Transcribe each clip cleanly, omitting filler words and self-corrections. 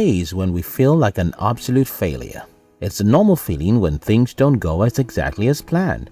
Days when we feel like an absolute failure. It's a normal feeling when things don't go as exactly as planned,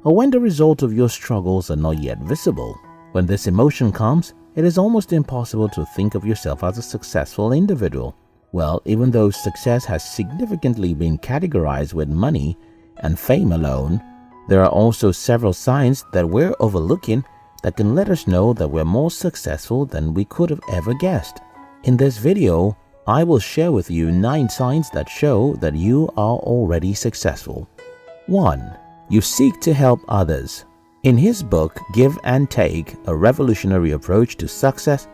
or when the result of your struggles are not yet visible. When this emotion comes, it is almost impossible to think of yourself as a successful individual. Well, even though success has significantly been categorized with money and fame alone, there are also several signs that we're overlooking that can let us know that we're more successful than we could have ever guessed. In this video, I will share with you 9 signs that show that you are already successful. 1. You seek to help others. In his book, Give and Take, A Revolutionary Approach to Success,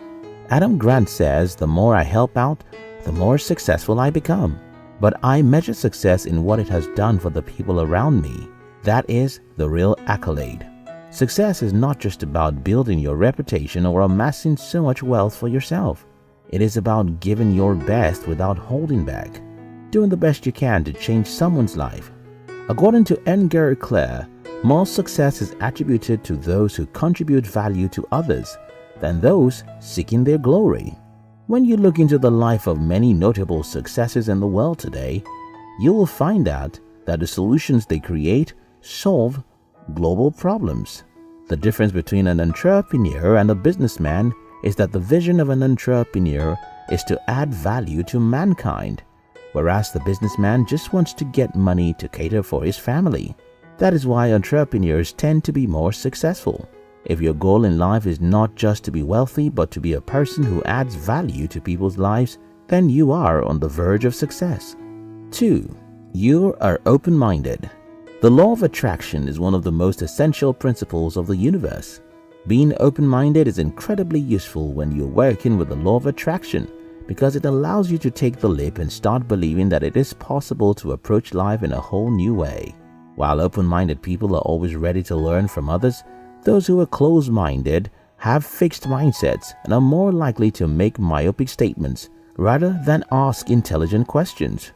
Adam Grant says, "The more I help out, the more successful I become. But I measure success in what it has done for the people around me. That is the real accolade." Success is not just about building your reputation or amassing so much wealth for yourself. It is about giving your best without holding back, doing the best you can to change someone's life. According to Edgar Clare, more success is attributed to those who contribute value to others than those seeking their glory. When you look into the life of many notable successes in the world today, you will find out that the solutions they create solve global problems. The difference between an entrepreneur and a businessman is that the vision of an entrepreneur is to add value to mankind, whereas the businessman just wants to get money to cater for his family. That is why entrepreneurs tend to be more successful. If your goal in life is not just to be wealthy but to be a person who adds value to people's lives, then you are on the verge of success. 2. You are open-minded. The law of attraction is one of the most essential principles of the universe. Being open-minded is incredibly useful when you're working with the law of attraction because it allows you to take the leap and start believing that it is possible to approach life in a whole new way. While open-minded people are always ready to learn from others, those who are closed-minded have fixed mindsets and are more likely to make myopic statements rather than ask intelligent questions.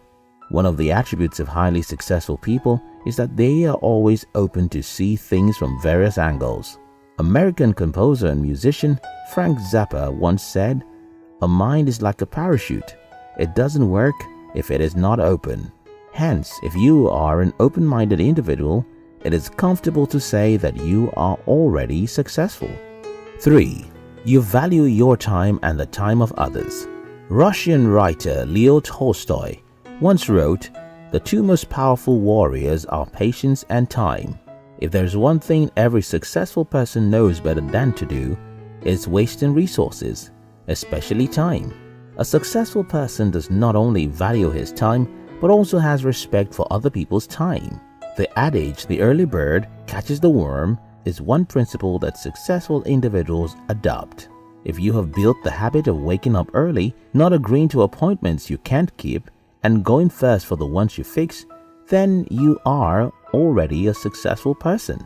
One of the attributes of highly successful people is that they are always open to see things from various angles. American composer and musician Frank Zappa once said, "A mind is like a parachute. It doesn't work if it is not open." Hence, if you are an open-minded individual, it is comfortable to say that you are already successful. 3. You value your time and the time of others. Russian writer Leo Tolstoy once wrote, "The 2 most powerful warriors are patience and time. If there's one thing every successful person knows better than to do, it's wasting resources, especially time." A successful person does not only value his time, but also has respect for other people's time. The adage, "the early bird catches the worm," is one principle that successful individuals adopt. If you have built the habit of waking up early, not agreeing to appointments you can't keep, and going first for the ones you fix, then you are already a successful person.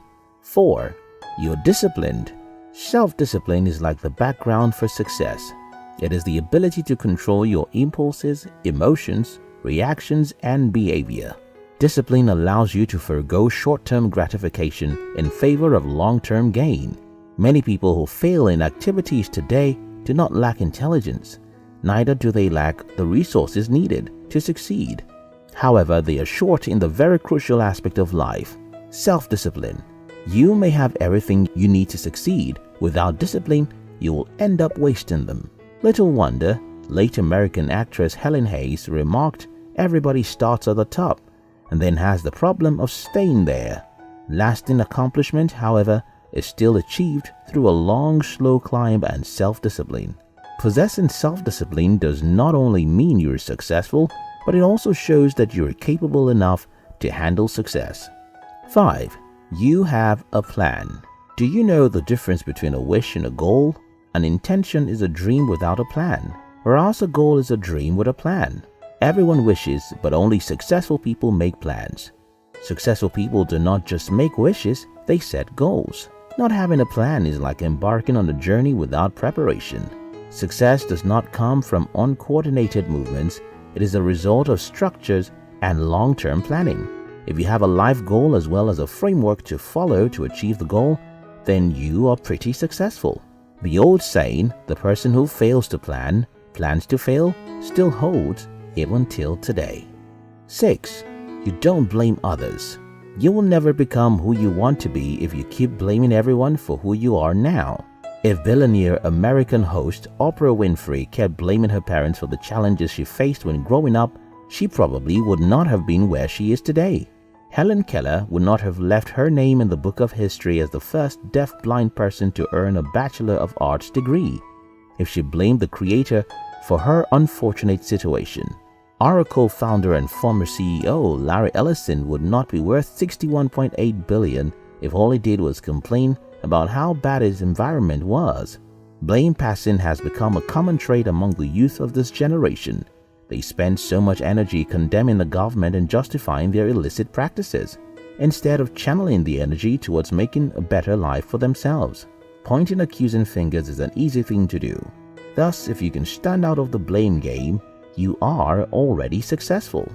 4. You're disciplined. Self-discipline is like the background for success. It is the ability to control your impulses, emotions, reactions, and behavior. Discipline allows you to forego short-term gratification in favor of long-term gain. Many people who fail in activities today do not lack intelligence, neither do they lack the resources needed to succeed. However, they are short in the very crucial aspect of life, self-discipline. You may have everything you need to succeed. Without discipline, you will end up wasting them. Little wonder, late American actress Helen Hayes remarked, "Everybody starts at the top and then has the problem of staying there." Lasting accomplishment, however, is still achieved through a long, slow climb and self-discipline. Possessing self-discipline does not only mean you're successful, but it also shows that you're capable enough to handle success. 5. You have a plan. Do you know the difference between a wish and a goal? An intention is a dream without a plan, whereas a goal is a dream with a plan. Everyone wishes, but only successful people make plans. Successful people do not just make wishes, they set goals. Not having a plan is like embarking on a journey without preparation. Success does not come from uncoordinated movements. It is a result of structures and long-term planning. If you have a life goal as well as a framework to follow to achieve the goal, then you are pretty successful. The old saying, "The person who fails to plan plans to fail still holds even till today. 6. You don't blame others. You will never become who you want to be if you keep blaming everyone for who you are now. If billionaire American host Oprah Winfrey kept blaming her parents for the challenges she faced when growing up, she probably would not have been where she is today. Helen Keller would not have left her name in the book of history as the first deaf-blind person to earn a Bachelor of Arts degree if she blamed the Creator for her unfortunate situation. Oracle founder and former CEO Larry Ellison would not be worth $61.8 billion if all he did was complain about how bad his environment was. Blame passing has become a common trait among the youth of this generation. They spend so much energy condemning the government and justifying their illicit practices, instead of channeling the energy towards making a better life for themselves. Pointing accusing fingers is an easy thing to do. Thus, if you can stand out of the blame game, you are already successful.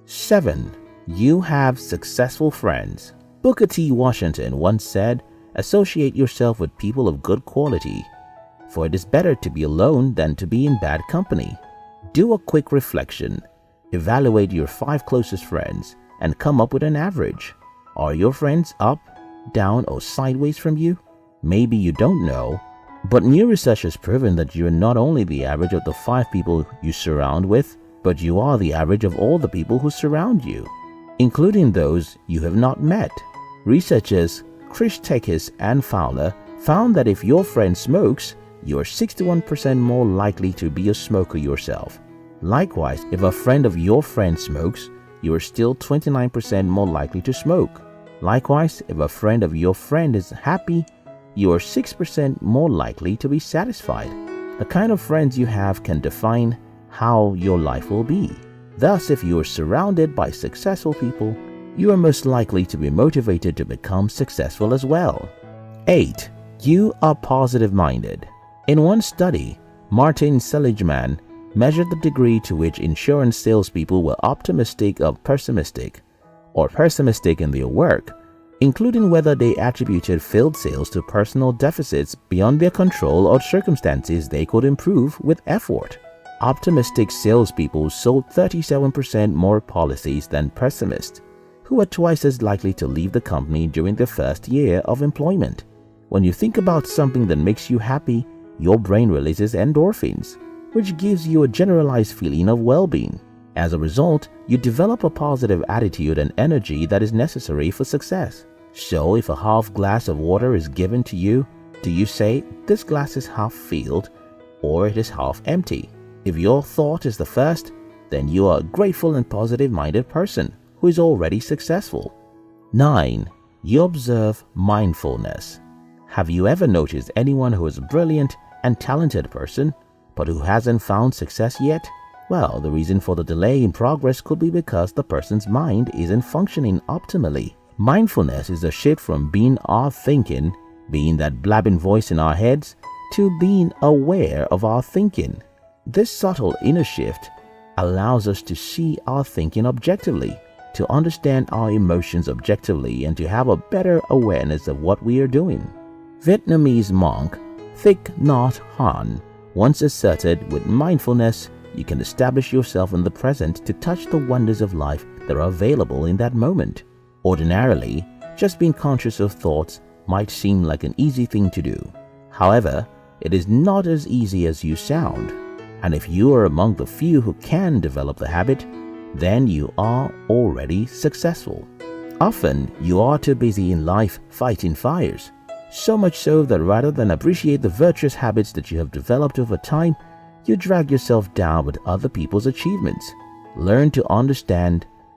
7. You have successful friends. Booker T. Washington once said, "Associate yourself with people of good quality, for it is better to be alone than to be in bad company." Do a quick reflection. Evaluate your 5 closest friends and come up with an average. Are your friends up, down, or sideways from you? Maybe you don't know, but new research has proven that you are not only the average of the 5 people you surround with, but you are the average of all the people who surround you, including those you have not met. Researchers Chris Tekis and Fowler found that if your friend smokes, you are 61% more likely to be a smoker yourself. Likewise, if a friend of your friend smokes, you are still 29% more likely to smoke. Likewise, if a friend of your friend is happy, you are 6% more likely to be satisfied. The kind of friends you have can define how your life will be. Thus, if you are surrounded by successful people, you are most likely to be motivated to become successful as well. 8. You are positive-minded. In one study, Martin Seligman measured the degree to which insurance salespeople were optimistic or pessimistic in their work, including whether they attributed failed sales to personal deficits beyond their control or circumstances they could improve with effort. Optimistic salespeople sold 37% more policies than pessimists, who were twice as likely to leave the company during their first year of employment. When you think about something that makes you happy, your brain releases endorphins, which gives you a generalized feeling of well-being. As a result, you develop a positive attitude and energy that is necessary for success. So if a half glass of water is given to you, do you say, "This glass is half filled," or "it is half empty"? If your thought is the first, then you are a grateful and positive-minded person who is already successful. 9. You observe mindfulness. Have you ever noticed anyone who is a brilliant and talented person, but who hasn't found success yet? Well, the reason for the delay in progress could be because the person's mind isn't functioning optimally. Mindfulness is a shift from being our thinking, being that blabbing voice in our heads, to being aware of our thinking. This subtle inner shift allows us to see our thinking objectively, to understand our emotions objectively, and to have a better awareness of what we are doing. Vietnamese monk Thich Nhat Hanh once asserted, with mindfulness, you can establish yourself in the present to touch the wonders of life that are available in that moment. Ordinarily, just being conscious of thoughts might seem like an easy thing to do. However, it is not as easy as you sound. And if you are among the few who can develop the habit, then you are already successful. Often, you are too busy in life fighting fires. So much so that rather than appreciate the virtuous habits that you have developed over time, you drag yourself down with other people's achievements. Learn to understand